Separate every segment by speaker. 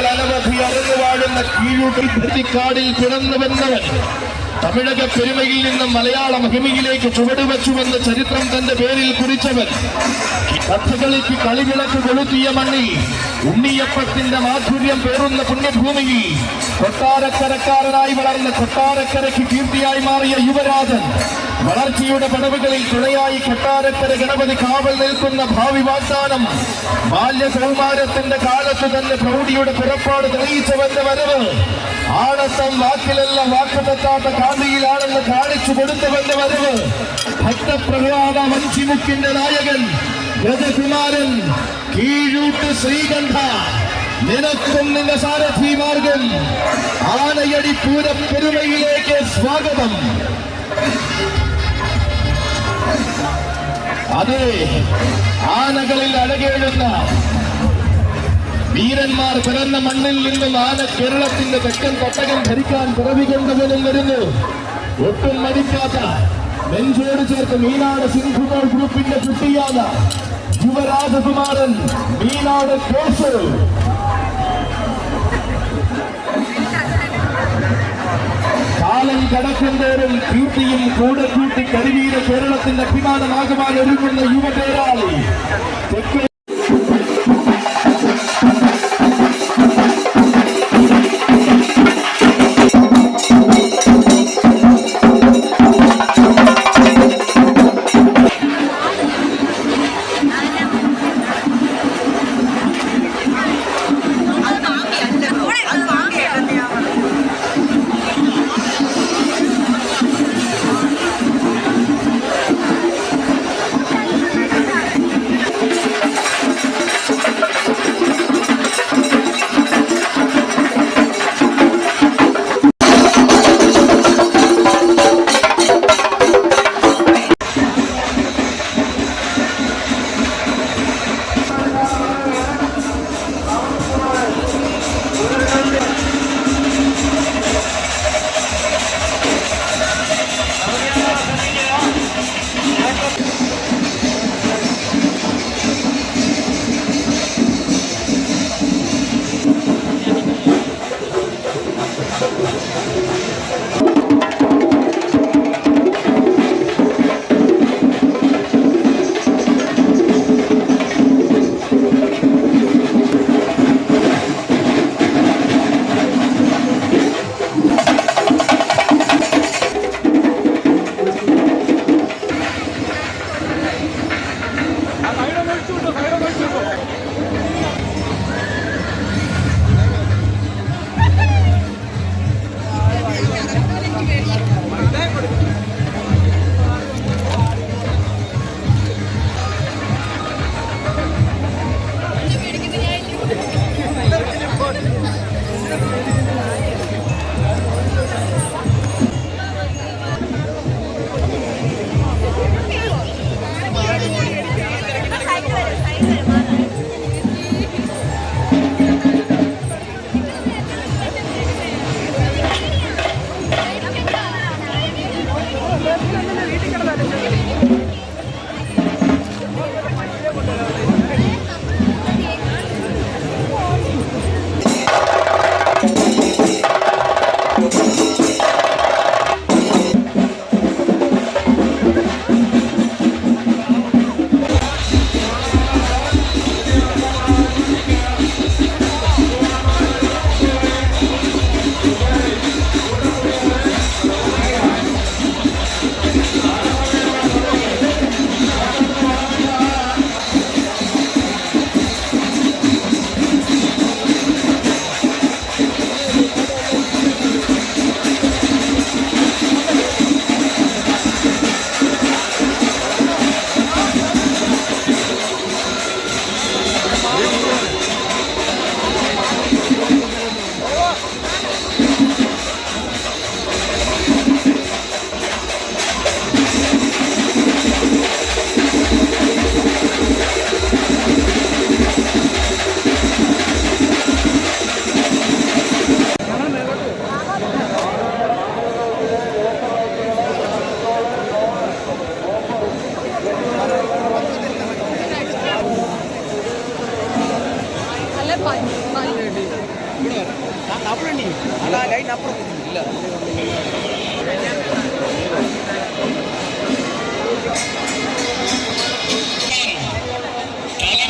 Speaker 1: അനവധി അറിഞ്ഞു വാഴുന്ന കീഴൂട്ടിക്കാടിൽ പിറന്നു വന്നവൻ തമിഴക പെരുമയിൽ നിന്ന് മലയാള മഹിമയിലേക്ക് ചുവടുവെച്ചുവെന്ന് ചരിത്രം തന്റെ പേരിൽ കുറിച്ചവൻ കഥകളിക്ക് കളിവിളക്ക് കൊളുത്തിയ മണ്ണിൽ ഉണ്ണിയപ്പത്തിന്റെ മാധുര്യം പേറുന്ന പുണ്യഭൂമിയിൽ കൊട്ടാരക്കരക്കാരനായി വളർന്ന കൊട്ടാരക്കരയ്ക്ക് കീർത്തിയായി മാറിയ യുവരാജൻ വളർച്ചയുടെ പടവുകളിൽ തുണയായി കൊട്ടാരക്കര ഗണപതി കാവൽ നിൽക്കുന്ന ഭാവി വാഗ്ദാനം ബാല്യകൗമാരത്തിന്റെ കാലത്ത് തന്നെ പ്രൗഢിയുടെ പുറപ്പാട് തെളിയിച്ചവന്റെ വരവ് ആണത്തം വാക്കിലല്ല വാക്കുതെറ്റാത്ത കാന്തിയിലാണെന്ന് കാണിച്ചു കൊടുത്തവന്റെ വരവ് ഭക്തപ്രഹ്ലാദ വഞ്ചിമുക്കിന്റെ നായകൻ ഗജകുമാരൻ കീഴൂട്ട് ശ്രീകണ്ഠ നിനക്കും നിന്റെ സാരഥി മാർഗം ആനയടി പൂരപ്പെരുമയിലേക്ക് സ്വാഗതം. അതെ, ആനകളിൽ അഴകേഴുന്ന വീരന്മാർ പിറന്ന മണ്ണിൽ നിന്നും ആന കേരളത്തിന്റെ തെക്കൻ തട്ടകം ധരിക്കാൻ പിറവികൊണ്ടവനും വരുന്നു. ഒട്ടും മടിക്കാത്ത നെഞ്ചോട് ചേർത്ത് മീനാട് സിംഹുകൾ ഗ്രൂപ്പിന്റെ കുട്ടിയാന യുവരാജകുമാരൻ മീനാട് കോസ്. കാലം കടക്കുന്തോറും കീർത്തിയും കൂടെ കൂട്ടി കരിവീര കേരളത്തിന്റെ അഭിമാനമാകുവാൻ ഒരുങ്ങുന്ന യുവതേരാളി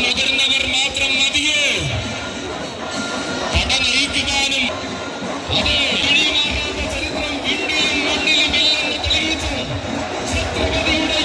Speaker 1: മുതിർന്നവർ മാത്രം മതിയോ കട നയിക്കുവാനും അത് ഒഴിമാറാത്ത ചരിത്രം ഇന്ത്യയിലും മണ്ണിലുമില്ലെന്ന് തെളിയിച്ചു ഛത്രപതിയുടെ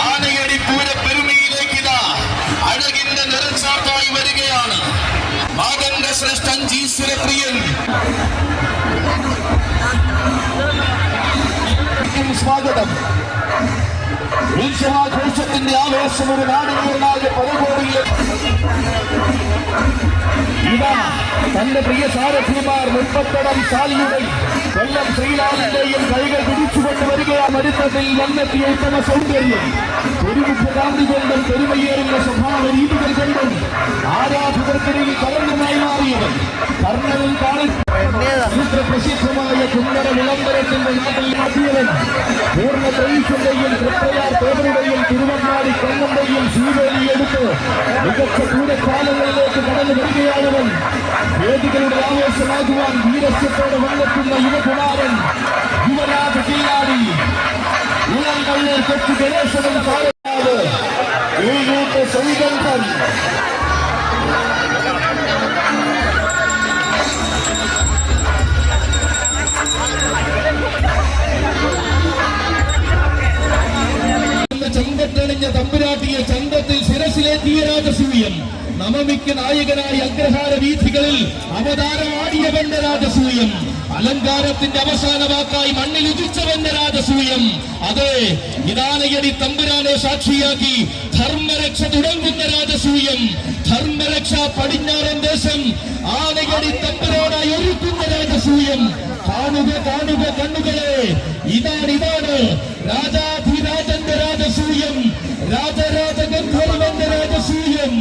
Speaker 1: ആനയടി പൂരപ്പെരുമയിലേക്ക് അഴകിന്റെ നിറച്ചാട്ടായി വരികയാണ് മാതന്റെ ശ്രേഷ്ഠൻ ജീശ്വരപ്രിയൻ. സ്വാഗതം. ഉത്സവാഘോഷത്തിന്റെ ആവേശം ഒരു നാടിനീർന്നാകെ പലകോടിയിൽ ഇതാ തന്റെ പ്രിയ സാരഥിമാർ മുപ്പത്തടം സാലിയുടെയും കൊല്ലം ശ്രീലാലിന്റെയും കൈകൾ പിടിച്ചുകൊണ്ട് വരികയാണ്. അടുത്തതിൽ വന്നെത്തിയ ഉത്തമ സൗന്ദര്യം ഒരുമുഖകാന്തി കൊണ്ടും പെരുമയേറുന്ന സ്വഭാവ രീതികൾ കൊണ്ടും ആരാധകർക്കിടയിൽ കലർന്നുമായി മാറിയവൻ കർണനിൽ പ്രസിദ്ധമായ കുന്നര വിളംബരത്തിന്റെ നാട്ടിൽ മാറ്റിയവൻ പൂർണ്ണ തൈസിന്റെയും തൃപ്രയാർ തേവരുടെയും തിരുവമ്പാടി കണ്ണന്റെയും സ്വീകരിയെടുത്ത് മികച്ച പൂരക്കാലങ്ങളിലേക്ക് കടന്നു വരികയാണവൻ. വേദികളുടെ ആവേശമാകുവാൻ വീരസ്യത്തോടെ വന്നെത്തുന്ന യുവകുമാരൻ യുവരാജ കില്ലാടി ഇളം കള്ളർ കൊച്ചു ഗണേശനും കാലനാട് ഈ കൂട്ട് സൗഗന്ധൻ. ചന്തത്തെളിഞ്ഞ തമ്പുരാട്ടിയെ ചന്തത്തിൽ ശിരസിലേറ്റിയ രാജസൂയം നവമിക്ക് നായകനായി അഗ്രഹാര വീഥികളിൽ അവതാരമാടിയവന്റെ രാജസൂയം അലങ്കാരത്തിന്റെ അവസാന വാക്കായി മണ്ണിൽ ഉദിച്ചവന്റെ രാജസൂയം. അതെ, ഇതാനയടി തമ്പുരാനെ സാക്ഷിയാക്കി ധർമ്മരക്ഷ തുടങ്ങുന്ന രാജസൂയം. ധർമ്മരക്ഷ പടിഞ്ഞാറൻ ദേശം ആനയടി തമ്പുരാനായി ഒരുക്കുന്ന രാജസൂയം. കാണുക കാണുക കണ്ണുകളെ, ഇതാണ് രാജാധിരാജന്റെ രാജസൂയം, രാജരാജ ഗന്ധർവന്റെ രാജസൂയം.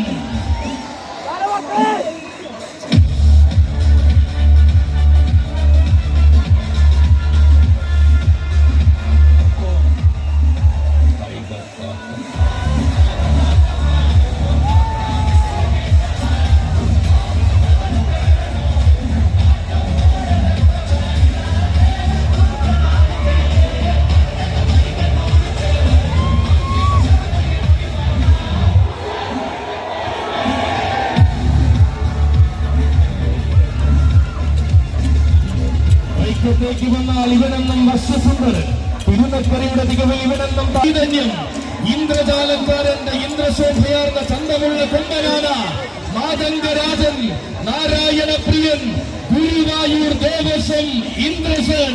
Speaker 1: േക്ക് വന്നാൽ ഇവനെന്നും വശ്യസുന്ദരൻ, തിരുനക്കരയുടെ തികവിൽ ഇവനെന്നും ചൈതന്യം, ഇന്ദ്രജാലക്കാരന്റെ ഇന്ദ്രശോഭയാർന്ന ചന്തമുള്ള കൊമ്പനാന മാതംഗരാജൻ, നാരായണപ്രിയൻ, ഗുരുവായൂർ ദേവസ്വം ഇന്ദ്രസൻ.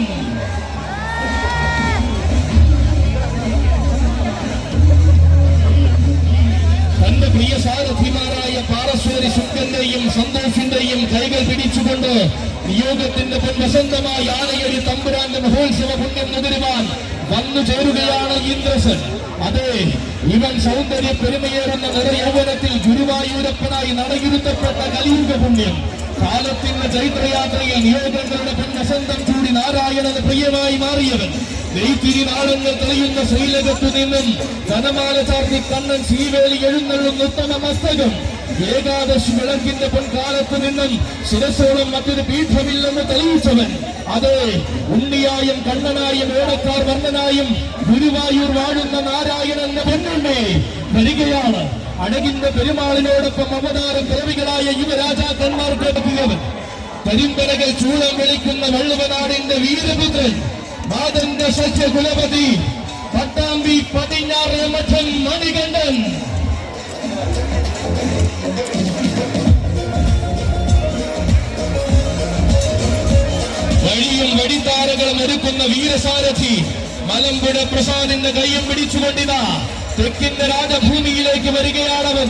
Speaker 1: തന്റെ പ്രിയ സാരഥിമാരായ പാറശ്ശേരി ശുക്കന്റെയും സന്തോഷിന്റെയും കൈകൾ പിടിച്ചുകൊണ്ട് നിയോഗത്തിന്റെ പൊൻവസന്തമായി ആനയടി തമ്പുരാന്റെ മഹോത്സവ പുണ്യം നുകരുവാൻ വന്നു ചേരുകയാണ് ഇന്ദ്രസൻ. അതെ, ഇവൻ സൗന്ദര്യ പെരുമയേറുന്ന നിറയൗവനത്തിൽ ഗുരുവായൂരപ്പനായി നടയിരുത്തപ്പെട്ട കലിയുഗ പുണ്യം. കാലത്തിന്റെ ചൈത്രയാത്രയിൽ നിയോഗങ്ങളുടെ പൊന്നസന്തം ചൂടി നാരായണന് പ്രിയമായി മാറിയവൻ. നെയ്ത്തിരി നാളങ്ങൾ തെളിയുന്ന ശ്രീലകത്തു നിന്നും ധനമാല ചാർത്തി കണ്ണൻ ശ്രീവേലി എഴുന്നള്ളുന്ന ഉത്തമ മസ്തകം. ഏകാദശി വിളക്കിന്റെ പൊൻകാലത്ത് നിന്നും ശിരസോളം മറ്റൊരു പീഠമില്ലെന്ന് തെളിയിച്ചവൻ. അതെ, ഉണ്ണിയായും കണ്ണനായും ഏടക്കാർ വർണ്ണനായും ഗുരുവായൂർ വാഴുന്ന നാരായണന്റെ പൊന്നുണ്ണി വരികയാണ്. അഴകിന്റെ പെരുമാളിനോടൊപ്പം അവതാര പിറവികളായ യുവരാജാക്കന്മാർക്ക് എത്തിയവൻ. കരിമ്പലകൾ ചൂളം വിളിക്കുന്ന വള്ളുവനാടിന്റെ വീരപുത്രൻ, മാതന്റെ സസ്യകുലപതി, പട്ടാമ്പി പടിഞ്ഞാറേ മഠം മണികണ്ഠൻ. വഴിയും വടിത്താരകളും ഒരുക്കുന്ന വീരസാരഥി മലമ്പുഴ പ്രസാദിന്റെ കയ്യും പിടിച്ചുകൊണ്ടിതാ തെക്കിന്റെ രാജഭൂമിയിലേക്ക് വരികയാണവൻ.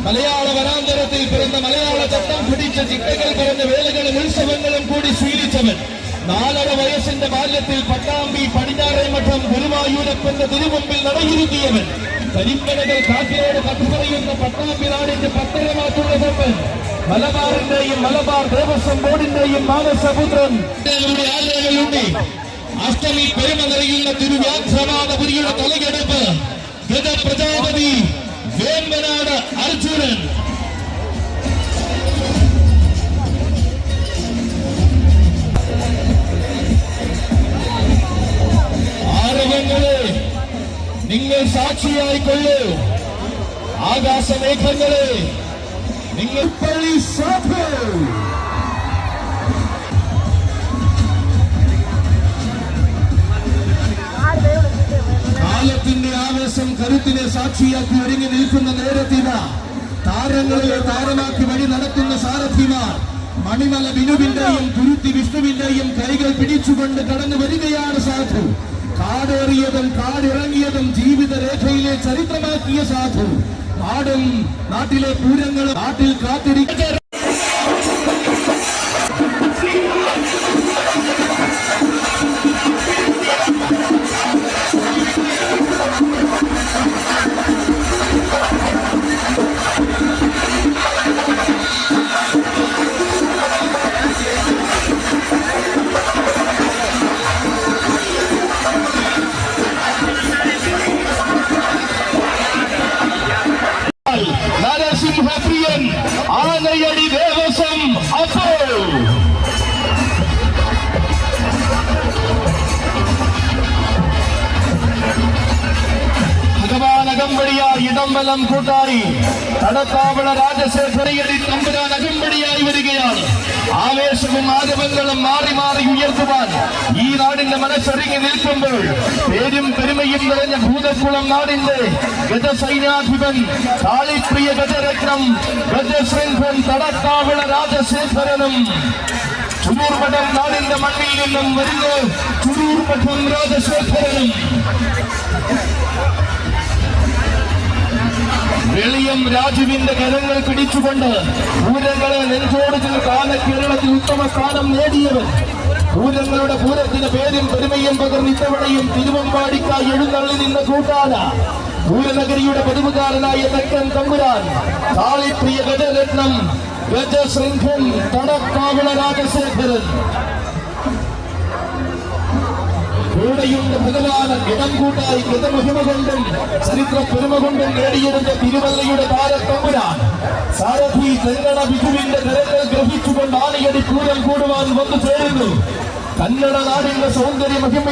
Speaker 1: മലയാള വനാന്തരത്തിൽ പിറന്ന മലയാള ചട്ടം പിടിച്ച ചിട്ടകൾ പിറന്ന വേലകളും ഉത്സവങ്ങളും കൂടി ശീലിച്ചവൻ. 4.5 വയസ്സിന്റെ ബാല്യത്തിൽ പട്ടാമ്പി പടിഞ്ഞാറേ മഠം ഗുരുവായൂരപ്പന്റെ തിരുമുമ്പിൽ നടയിരുത്തിയവൻ. കരിമ്പലകൾ കാറ്റിനോട് കട്ടുപറയുന്ന പട്ടാമ്പി നാടിന്റെ പത്തരമാറ്റുള്ള തപ്പൻ, മലബാറിന്റെയും മലബാർ ദേവസ്വം ബോർഡിന്റെയും മാനസപുത്രൻ. ആലയങ്ങളുണ്ട്. അഷ്ടമി പെരുമ നിറയുന്ന തിരുവ്യാഘ്രമാനപുരിയുടെ തലയെടുപ്പ് ഗജപ്രജാപതി വേമ്പനാട് അർജുനൻ. ആരവങ്ങളെ നിങ്ങൾ സാക്ഷിയായിക്കൊള്ളൂ. ആകാശമേഘങ്ങളെ നിങ്ങൾ പള്ളി സാധു. കാലത്തിന്റെ ആവേശം കരുത്തിനെ സാക്ഷിയാക്കി ഒരുങ്ങി നിൽക്കുന്ന നേരത്തിന താരങ്ങളിലെ താരമാക്കി വഴി നടത്തുന്ന സാരഥിമാർ മണിമല ബിനുവിന്റെയും തുരുത്തി വിഷ്ണുവിന്റെയും കൈകൾ പിടിച്ചുകൊണ്ട് കടന്നു വരികയാണ് സാധു. കാടേറിയതും കാടിറങ്ങിയതും ജീവിതരേഖയിലെ ചരിത്രമാക്കിയ സാധു. നാടും നാട്ടിലെ പൂരങ്ങളും നാട്ടിൽ കാത്തിരിക്കുക. നരസിംഹപ്രിയൻ ആനയടി ദേവസ്വം അപ്പോ ഭഗവാനകമ്പടിയായി ഇടംബലം കൂട്ടായി തടത്താവള രാജശേഖരയടി തമ്പുരാൻ അകമ്പടിയായി വരികയാണ്. ആവേശവും ആരവങ്ങളും മാറി മാറി ഉയർത്തുവാൻ ഈ നാടിന്റെ മനസ്സൊരുങ്ങി നിൽക്കുമ്പോൾ പേരും പെരുമയും നിറഞ്ഞ ഭൂതക്കുളം നാടിന്റെ ഗജസൈന്യാധിപൻ കാളിപ്രിയ ഗജരത്നം ഗജശൃംഖൻ തടത്താവള രാജശേഖരനും ചുരൂർമഠം നാടിന്റെ മണ്ണിൽ നിന്നും വരുന്നു. ചുരൂർമഠം രാജശേഖരനും വെളിയം രാജുവിന്റെ കരങ്ങൾ പിടിച്ചുകൊണ്ട് പൂരങ്ങളെ നെഞ്ചോട് ചേർക്കാന കേരളത്തിൽ ഉത്തമ സ്ഥാനം നേടിയവൻ. പൂരങ്ങളുടെ പൂരത്തിന് പേരും പെരുമയും പകർന്ന് ഇത്തവണയും തിരുവമ്പാടിക്കായി എഴുന്നള്ളി നിന്ന് കൂട്ടാന പൂരനഗരിയുടെ പതിവുകാരനായ തെക്കൻ തമ്പുരാൻ കാളിപ്രിയ ഗജരത്നം ഗജശൃംഖൻ തടക്കാവിള രാജശേഖരൻ. കൂടെയുണ്ട് ഭഗവാന് ഇടം കൂട്ടായി ഗതമഹിമ കൊണ്ടും ചരിത്ര പെരുമ കൊണ്ടും നേടിയെടുത്ത തിരുവല്ലയുടെ താരത്തമ്പുരാൻ സാരഥി തെങ്ങണ ബിജുവിന്റെ കരങ്ങൾ ഗ്രഹിച്ചുകൊണ്ട് ആനയടി പൂരം കൂടുവാൻ വന്നു ചേരുന്നു. കന്നഡ നാടിന്റെ സൗന്ദര്യ മഹിമ